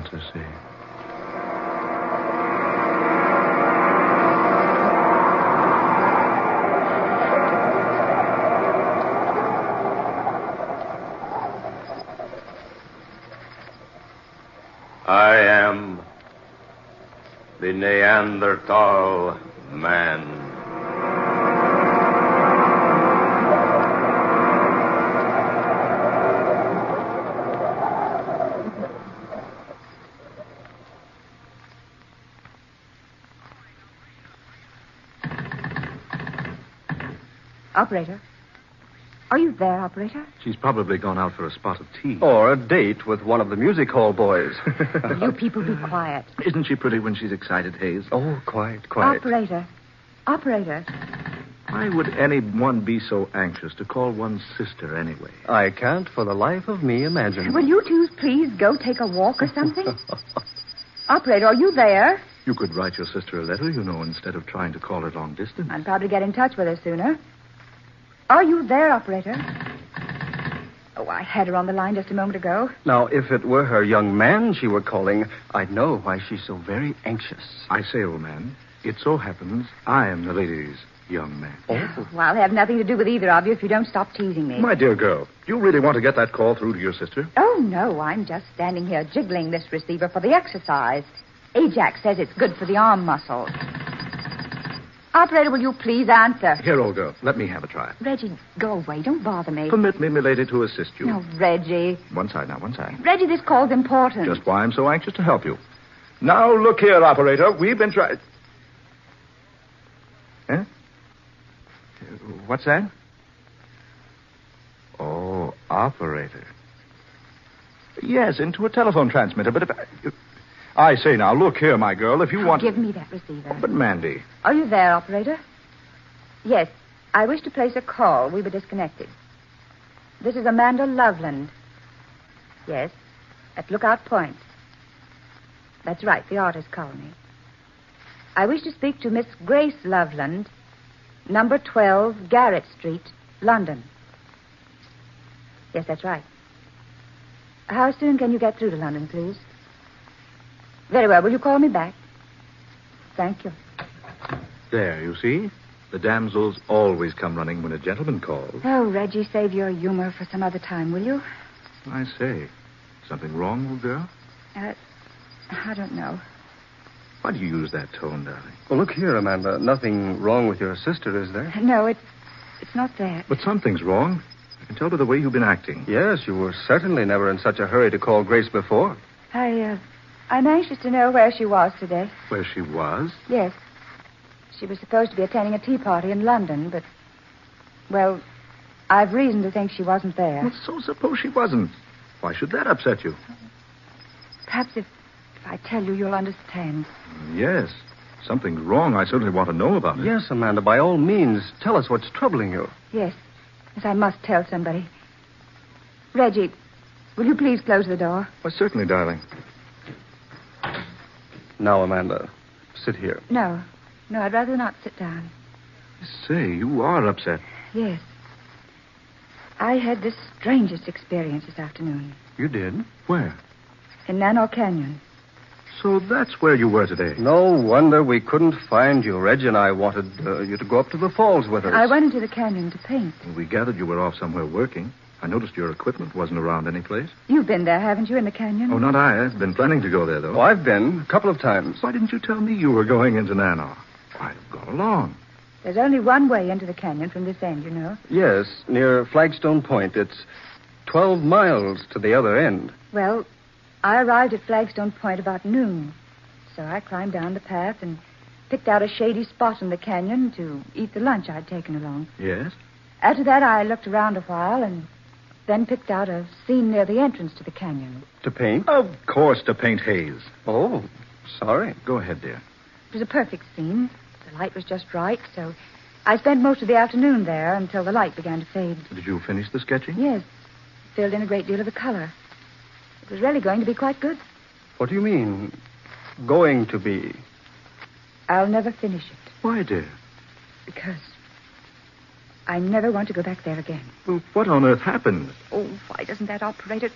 fantasy. I am the Neanderthal man. Operator? Are you there, operator? She's probably gone out for a spot of tea. Or a date with one of the music hall boys. You people be quiet. Isn't she pretty when she's excited, Hayes? Oh, quiet. Operator. Why would anyone be so anxious to call one's sister anyway? I can't for the life of me imagine. Will you two please go take a walk or something? Operator, are you there? You could write your sister a letter, instead of trying to call her long distance. I'd probably get in touch with her sooner. Are you there, operator? Oh, I had her on the line just a moment ago. Now, if it were her young man she were calling, I'd know why she's so very anxious. I say, old man, it so happens I am the lady's young man. Oh. Well, I'll have nothing to do with either of you if you don't stop teasing me. My dear girl, do you really want to get that call through to your sister? Oh, no, I'm just standing here jiggling this receiver for the exercise. Ajax says it's good for the arm muscles. Operator, will you please answer? Here, old girl, let me have a try. Reggie, go away. Don't bother me. Permit me, milady, to assist you. No, Reggie. One side now, one side. Reggie, this call's important. Just why I'm so anxious to help you. Now, look here, operator. We've been trying... Huh? What's that? Oh, operator. Yes, into a telephone transmitter, but if... I say now, look here, my girl, if you want... Give me that receiver. But, Mandy... Are you there, operator? Yes, I wish to place a call. We were disconnected. This is Amanda Loveland. Yes, at Lookout Point. That's right, the artist colony. I wish to speak to Miss Grace Loveland, number 12, Garrett Street, London. Yes, that's right. How soon can you get through to London, please? Very well. Will you call me back? Thank you. There, you see? The damsels always come running when a gentleman calls. Oh, Reggie, save your humor for some other time, will you? I say, something wrong, old girl? I don't know. Why do you use that tone, darling? Well, look here, Amanda. Nothing wrong with your sister, is there? No, it's not that. But something's wrong. I can tell by the way you've been acting. Yes, you were certainly never in such a hurry to call Grace before. I'm anxious to know where she was today. Where she was? Yes. She was supposed to be attending a tea party in London, but... Well, I've reason to think she wasn't there. Well, so suppose she wasn't. Why should that upset you? Perhaps if I tell you, you'll understand. Yes. Something's wrong. I certainly want to know about it. Yes, Amanda, by all means, tell us what's troubling you. Yes. Yes, I must tell somebody. Reggie, will you please close the door? Why, certainly, darling. Now, Amanda, sit here. No, I'd rather not sit down. Say, you are upset. Yes. I had the strangest experience this afternoon. You did? Where? In Nano Canyon. So that's where you were today. No wonder we couldn't find you. Reggie and I wanted you to go up to the falls with us. I went into the canyon to paint. Well, we gathered you were off somewhere working. I noticed your equipment wasn't around any place. You've been there, haven't you, in the canyon? Oh, not I. I've been planning to go there, though. Oh, I've been a couple of times. Why didn't you tell me you were going into Nano? I'd have gone along. There's only one way into the canyon from this end, you know. Yes, near Flagstone Point. It's 12 miles to the other end. Well, I arrived at Flagstone Point about noon. So I climbed down the path and picked out a shady spot in the canyon to eat the lunch I'd taken along. Yes? After that, I looked around a while and then picked out a scene near the entrance to the canyon. To paint? Of course, to paint Hayes. Oh, sorry. Go ahead, dear. It was a perfect scene. The light was just right, so I spent most of the afternoon there until the light began to fade. Did you finish the sketching? Yes. Filled in a great deal of the color. It was really going to be quite good. What do you mean, going to be? I'll never finish it. Why, dear? Because I never want to go back there again. Well, what on earth happened? Oh, why doesn't that operator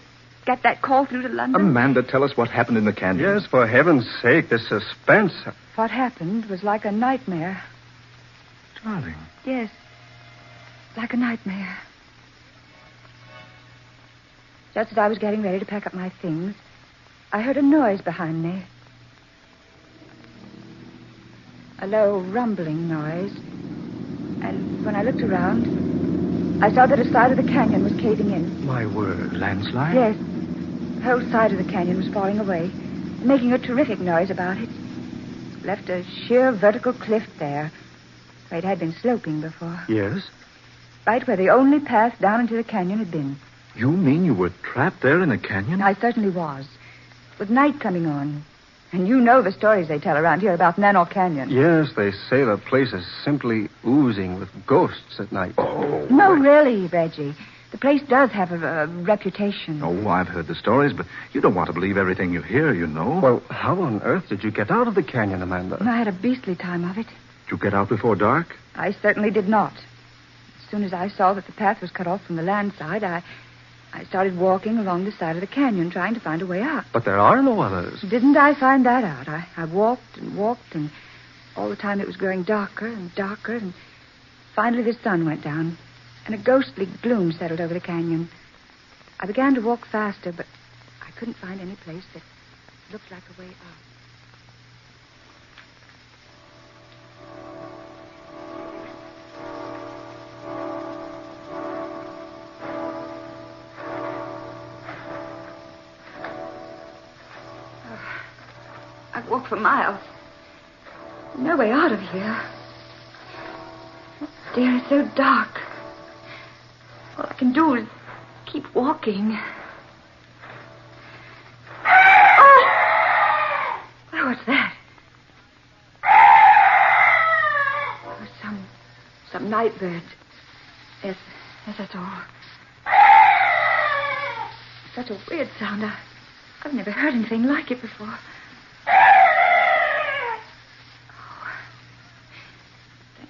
get that call through to London. Amanda, tell us what happened in the canyon. Yes, for heaven's sake, the suspense. What happened was like a nightmare. Darling. Yes, like a nightmare. Just as I was getting ready to pack up my things, I heard a noise behind me. A low, rumbling noise. And when I looked around, I saw that a side of the canyon was caving in. My word. Landslide? Yes. The whole side of the canyon was falling away, making a terrific noise about it. Left a sheer vertical cliff there, where it had been sloping before. Yes? Right where the only path down into the canyon had been. You mean you were trapped there in the canyon? I certainly was. With night coming on. And you know the stories they tell around here about Neanderthal Canyon. Yes, they say the place is simply oozing with ghosts at night. Oh. No, really, Reggie. The place does have a reputation. Oh, I've heard the stories, but you don't want to believe everything you hear, you know. Well, how on earth did you get out of the canyon, Amanda? I had a beastly time of it. Did you get out before dark? I certainly did not. As soon as I saw that the path was cut off from the land side, I started walking along the side of the canyon, trying to find a way out. But there are no others. Didn't I find that out? I walked and walked, and all the time it was growing darker and darker, and finally the sun went down, and a ghostly gloom settled over the canyon. I began to walk faster, but I couldn't find any place that looked like a way out. I've walked for miles. No way out of here. Oh, dear, it's so dark. All I can do is keep walking. Oh, what's that? Oh, some night bird. Yes, that's all. Such a weird sound. I've never heard anything like it before.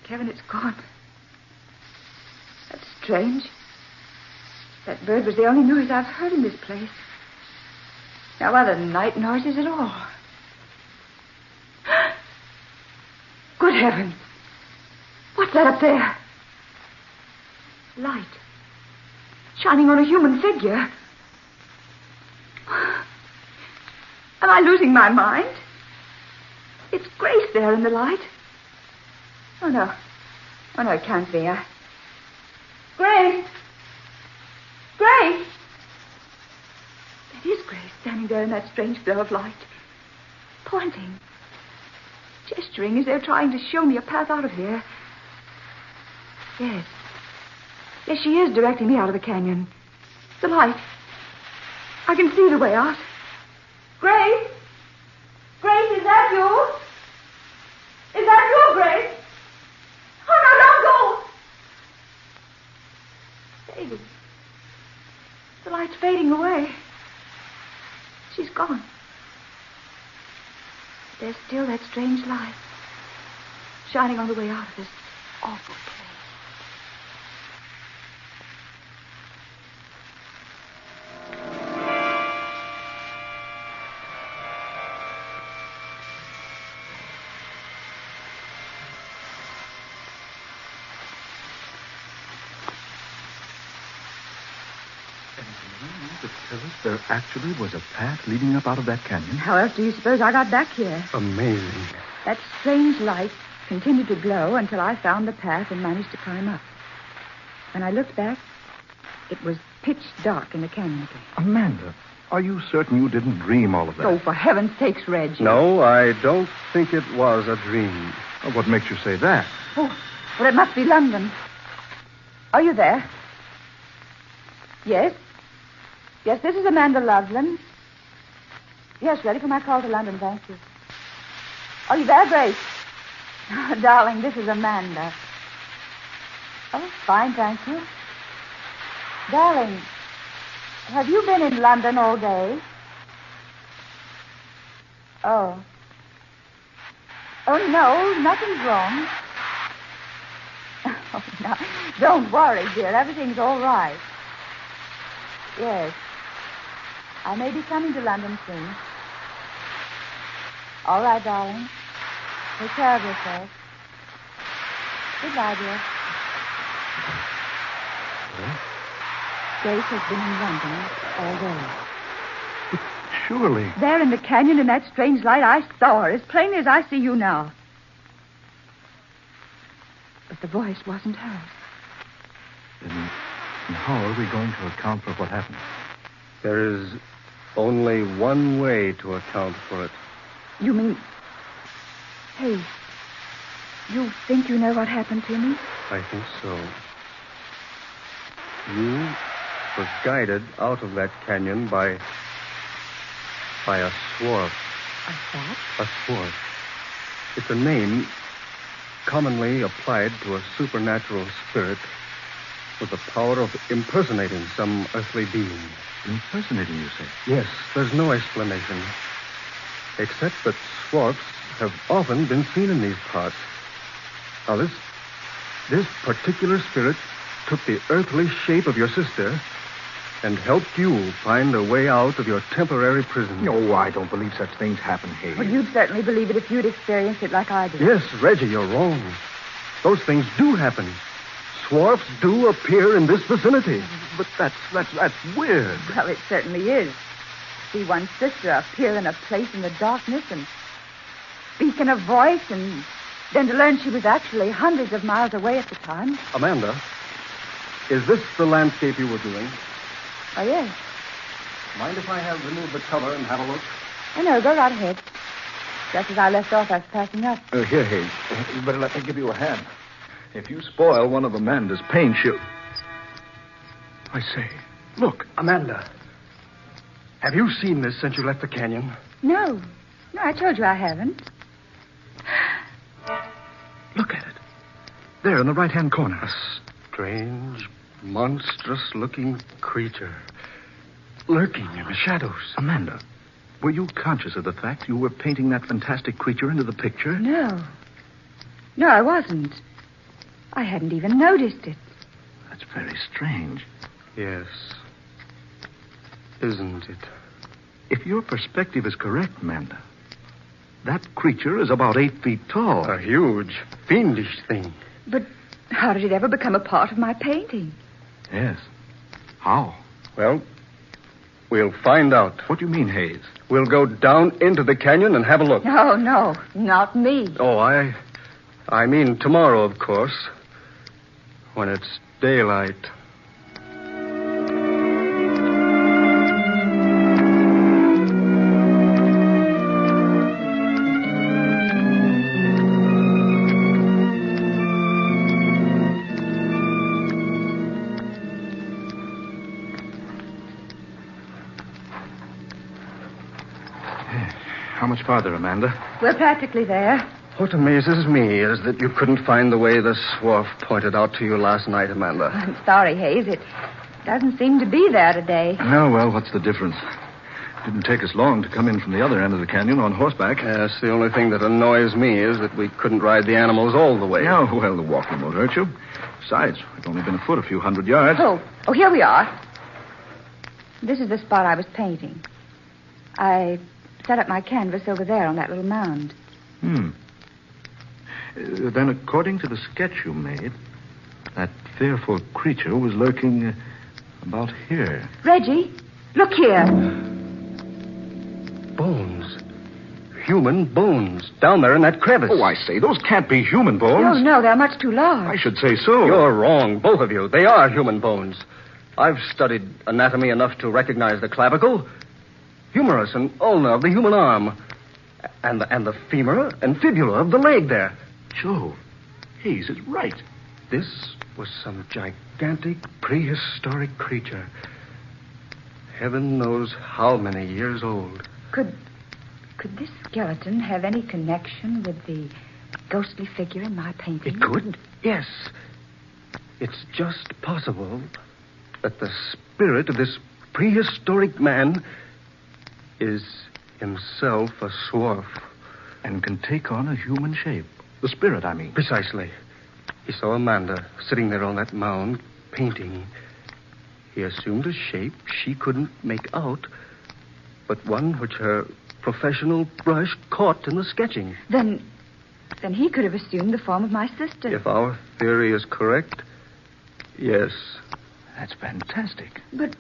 Kevin, it's gone. That's strange. That bird was the only noise I've heard in this place. No other night noises at all. Good heavens. What's that up there? Light. Shining on a human figure. Am I losing my mind? It's Grace there in the light. Oh, no. Oh, no, it can't be. Grace! Grace! That is Grace standing there in that strange glow of light. Pointing. Gesturing as though trying to show me a path out of here. Yes. Yes, she is directing me out of the canyon. The light. I can see the way out. Grace? Grace, is that you? Is that you, Grace? Oh, no, don't go! David. The light's fading away. She's gone. There's still that strange light shining on the way out of this awful place. Tell us there actually was a path leading up out of that canyon. How else do you suppose I got back here? Amazing. That strange light continued to glow until I found the path and managed to climb up. When I looked back, it was pitch dark in the canyon again. Amanda, are you certain you didn't dream all of that? Oh, for heaven's sakes, Reg. No, I don't think it was a dream. Oh, what makes you say that? Oh, well, it must be London. Are you there? Yes? Yes, this is Amanda Loveland. Yes, ready for my call to London, thank you. Are you there, Grace? Oh, darling, this is Amanda. Oh, fine, thank you. Darling, have you been in London all day? Oh. Oh, no, nothing's wrong. Oh, no, don't worry, dear. Everything's all right. Yes. I may be coming to London soon. All right, darling. Take care of yourself. Goodbye, dear. Grace has been in London all day. But surely... There in the canyon in that strange light, I saw her as plainly as I see you now. But the voice wasn't hers. Then how are we going to account for what happened? There is only one way to account for it. You mean... Hey, you think you know what happened to me? I think so. You were guided out of that canyon by a swarf. A what? A swarf. It's a name commonly applied to a supernatural spirit with the power of impersonating some earthly being. Impersonating, you say? Yes, there's no explanation. Except that swarfs have often been seen in these parts. Now, this particular spirit took the earthly shape of your sister and helped you find a way out of your temporary prison. No, I don't believe such things happen, Hayes. Well, you'd certainly believe it if you'd experienced it like I did. Yes, Reggie, you're wrong. Those things do happen. Swarfs do appear in this vicinity. But that's weird. Well, it certainly is. See one's sister appear in a place in the darkness and speak in a voice, and then to learn she was actually hundreds of miles away at the time. Amanda, is this the landscape you were doing? Oh, yes. Mind if I have removed the cover and have a look? Oh, no, go right ahead. Just as I left off, I was packing up. Here, Hayes. You better let me give you a hand. If you spoil one of Amanda's paints, she'll... I say, look. Amanda, have you seen this since you left the canyon? No, I told you I haven't. Look at it. There in the right-hand corner. A strange, monstrous-looking creature lurking in the shadows. Amanda, were you conscious of the fact you were painting that fantastic creature into the picture? No, I wasn't. I hadn't even noticed it. That's very strange. Yes. Isn't it? If your perspective is correct, Amanda, that creature is about 8 feet tall. A huge, fiendish thing. But how did it ever become a part of my painting? Yes. How? Well, we'll find out. What do you mean, Hayes? We'll go down into the canyon and have a look. No, not me. Oh, I mean tomorrow, of course. When it's daylight. How much farther, Amanda? We're practically there. What amazes me is that you couldn't find the way the swarf pointed out to you last night, Amanda. I'm sorry, Hayes. It doesn't seem to be there today. No, well, what's the difference? Didn't take us long to come in from the other end of the canyon on horseback. Yes, the only thing that annoys me is that we couldn't ride the animals all the way. Oh, well, the walking won't hurt you. Besides, we've only been afoot a few hundred yards. Oh, here we are. This is the spot I was painting. I set up my canvas over there on that little mound. Then, according to the sketch you made, that fearful creature was lurking about here. Reggie, look here. Bones. Human bones. Down there in that crevice. Oh, I say, those can't be human bones. No, they're much too large. I should say so. You're wrong, both of you. They are human bones. I've studied anatomy enough to recognize the clavicle, humerus and ulna of the human arm, and the femur and fibula of the leg there. Jove, Hayes is right. This was some gigantic prehistoric creature. Heaven knows how many years old. Could this skeleton have any connection with the ghostly figure in my painting? It could, yes. It's just possible that the spirit of this prehistoric man is himself a swarf. And can take on a human shape. The spirit, I mean. Precisely. He saw Amanda sitting there on that mound, painting. He assumed a shape she couldn't make out, but one which her professional brush caught in the sketching. Then he could have assumed the form of my sister. If our theory is correct, yes. That's fantastic. But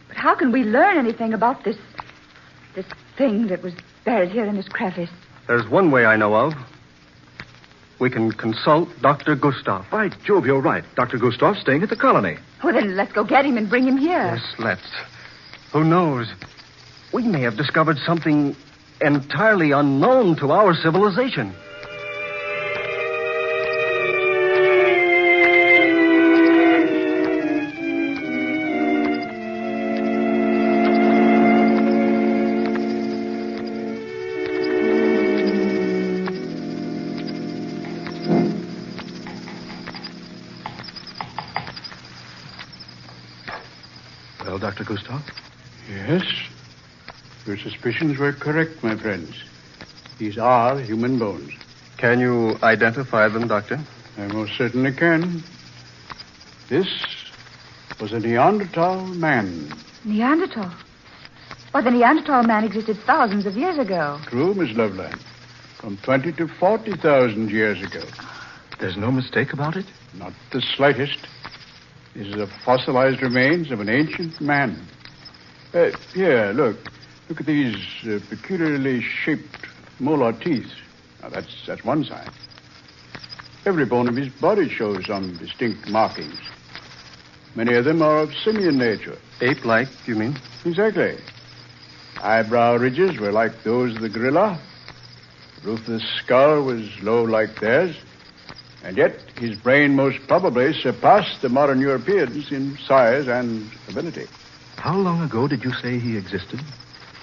how can we learn anything about this thing that was buried here in this crevice? There's one way I know of. We can consult Dr. Gustav. By Jove, you're right. Dr. Gustav's staying at the colony. Well, then let's go get him and bring him here. Yes, let's. Who knows? We may have discovered something entirely unknown to our civilization. Well, Dr. Gustav? Yes. Your suspicions were correct, my friends. These are human bones. Can you identify them, Doctor? I most certainly can. This was a Neanderthal man. Neanderthal? Well, the Neanderthal man existed thousands of years ago. True, Miss Loveland. From 20 to 40,000 years ago. There's no mistake about it? Not the slightest. This is a fossilized remains of an ancient man. Here, look. Look at these peculiarly shaped molar teeth. Now, that's one sign. Every bone of his body shows some distinct markings. Many of them are of simian nature. Ape-like, you mean? Exactly. Eyebrow ridges were like those of the gorilla. The roof of the skull was low like theirs. And yet, his brain most probably surpassed the modern Europeans in size and ability. How long ago did you say he existed?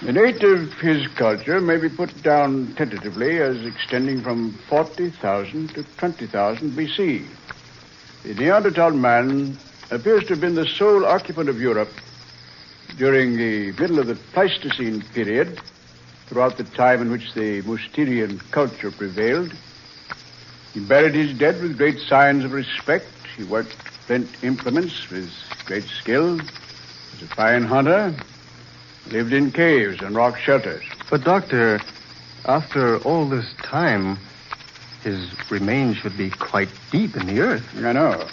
The date of his culture may be put down tentatively as extending from 40,000 to 20,000 B.C. The Neanderthal man appears to have been the sole occupant of Europe during the middle of the Pleistocene period, throughout the time in which the Mousterian culture prevailed. He buried his dead with great signs of respect. He worked flint implements with great skill. Was a fine hunter. Lived in caves and rock shelters. But, Doctor, after all this time, his remains should be quite deep in the earth. I know.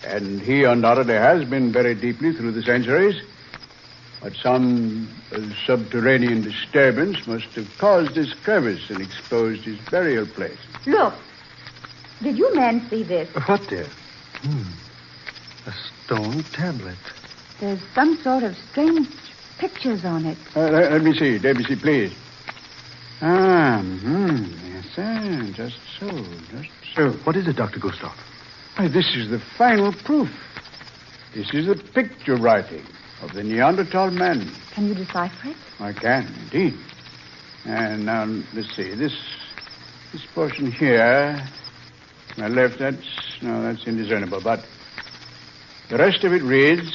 And he undoubtedly has been buried deeply through the centuries. But some subterranean disturbance must have caused this crevice and exposed his burial place. Look. Did you men see this? What, dear? A stone tablet. There's some sort of strange pictures on it. Let me see, please. Yes, sir. Just so. What is it, Dr. Gustav? Why, this is the final proof. This is the picture writing of the Neanderthal man. Can you decipher it? I can, indeed. And now, let's see. This portion here, my left, that's indiscernible. But the rest of it reads,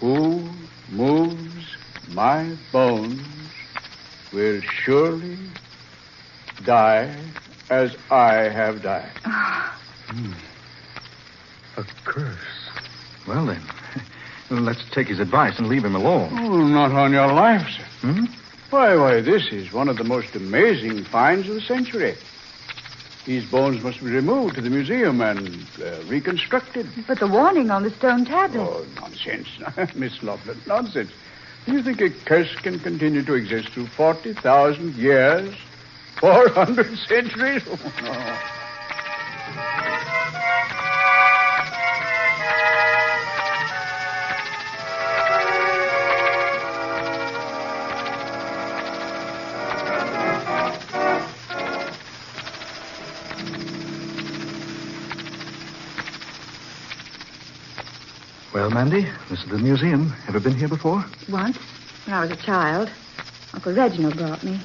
"Who moves my bones will surely die as I have died." A curse. Well, then, let's take his advice and leave him alone. Oh, not on your life, sir. Hmm? Why, this is one of the most amazing finds of the century. These bones must be removed to the museum and reconstructed. But the warning on the stone tablet. Oh, nonsense. Miss Loveland, nonsense. Do you think a curse can continue to exist through 40,000 years? 400 centuries? Oh. Well, Mandy, this is the museum. Ever been here before? Once, when I was a child. Uncle Reginald brought me.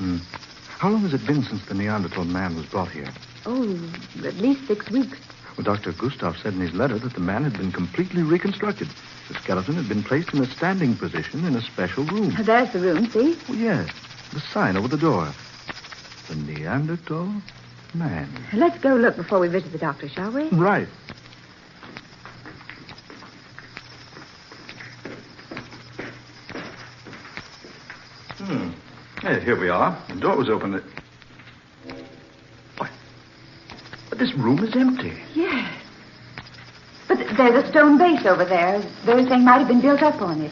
How long has it been since the Neanderthal man was brought here? Oh, at least 6 weeks. Well, Dr. Gustav said in his letter that the man had been completely reconstructed. The skeleton had been placed in a standing position in a special room. There's the room, see? Oh, yes. The sign over the door. The Neanderthal man. Let's go look before we visit the doctor, shall we? Right. Hey, here we are. The door was open. Why? But this room is empty. Yes. But there's a stone base over there. Those things might have been built up on it.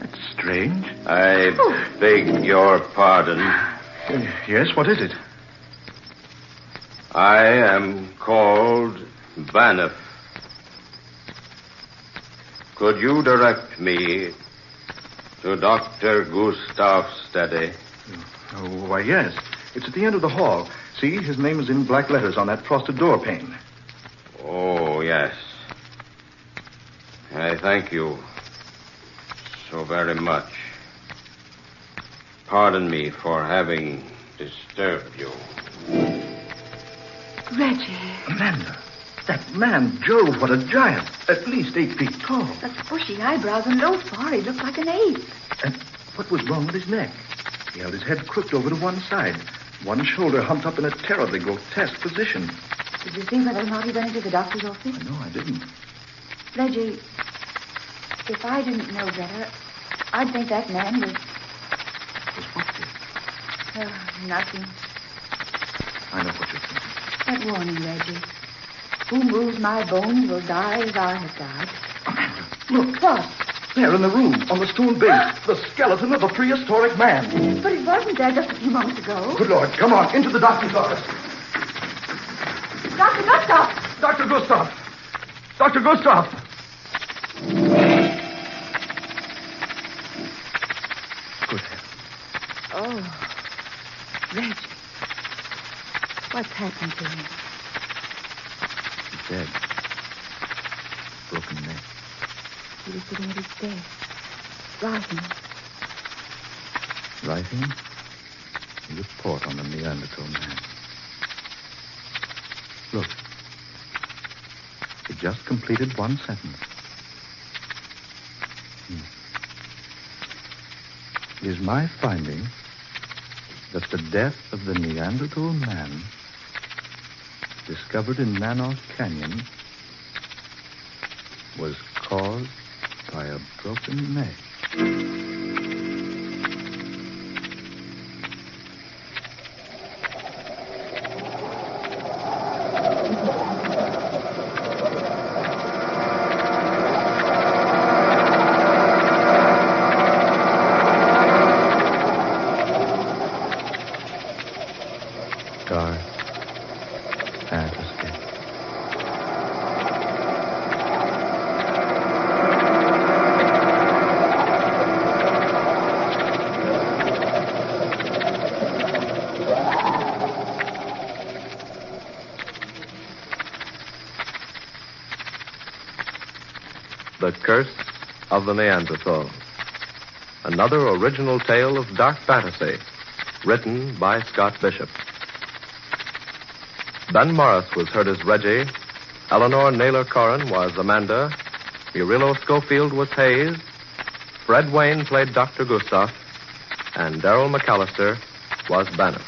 That's strange. I beg your pardon. Yes, what is it? I am called Banff. Could you direct me to Dr. Gustav Steady? Oh, why, yes. It's at the end of the hall. See, his name is in black letters on that frosted door pane. Oh, yes. I thank you so very much. Pardon me for having disturbed you. Reggie. Amanda, that man, Jove, what a giant. At least 8 feet tall. Those bushy eyebrows and low forehead looked like an ape. And what was wrong with his neck? He held his head crooked over to one side. One shoulder humped up in a terribly grotesque position. Did you see whether or not he went into the doctor's office? No, I didn't. Reggie, if I didn't know better, I'd think that man was... Was what, dear? Oh, nothing. I know what you're thinking. That warning, Reggie. Who moves my bones will die as I have died. Amanda, look. What? There in the room, on the stone base, the skeleton of a prehistoric man. But it wasn't there just a few moments ago. Good Lord, come on, into the doctor's office. Dr. Gustav! Dr. Gustav! Dr. Gustav! Good heavens. Oh, Reggie. What's happened to him? He's dead. Broken neck. He was sitting at his desk, writing. Writing a report on the Neanderthal man. Look. He just completed one sentence. It is my finding that the death of the Neanderthal man discovered in Manoff Canyon was caused by a broken neck. Dark, fantasy. The Curse of the Neanderthal. Another original tale of dark fantasy, written by Scott Bishop. Ben Morris was heard as Reggie, Eleanor Naylor Corrin was Amanda, Murillo Schofield was Hayes, Fred Wayne played Dr. Gustav, and Darrell McAllister was Banff.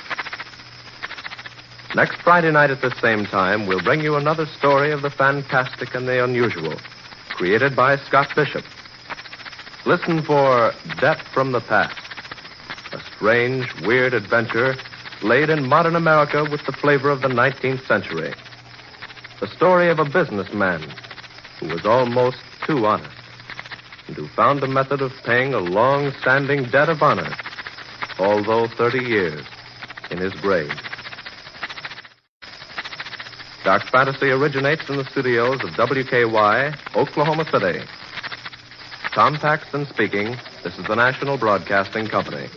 Next Friday night at this same time, we'll bring you another story of the fantastic and the unusual, created by Scott Bishop. Listen for Death from the Past, a strange, weird adventure laid in modern America with the flavor of the 19th century. The story of a businessman who was almost too honest and who found a method of paying a long-standing debt of honor, although 30 years in his grave. Dark Fantasy originates in the studios of WKY, Oklahoma City. Tom Paxton speaking. This is the National Broadcasting Company.